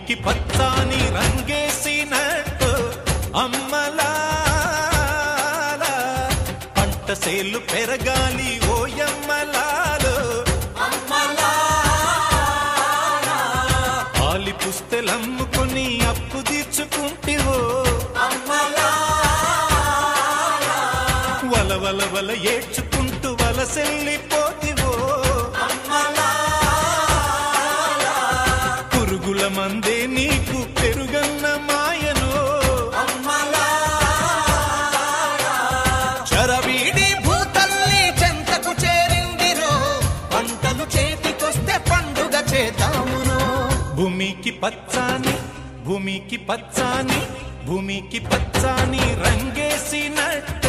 భూమికి పచ్చాని రంగేసినట్టు అమ్మలాల పంట సేలు పెరగాలి ఓయమ్మలాలు పాలి పుస్తెలమ్ముకొని అప్పు తీర్చుకుంటివో వల వల వల ఏడ్చుకుంటూ వలసెల్లిపోతివో పురుగుల మందే నీకు పెరుగన్న మాయను చరవీడి భూతల్లి చెంతకు చేరిందిరో పంటలు చేతికొస్తే పండుగ చేద్దామురో భూమికి పచ్చాని భూమికి పచ్చాని భూమికి పచ్చాని రంగేసినట్టు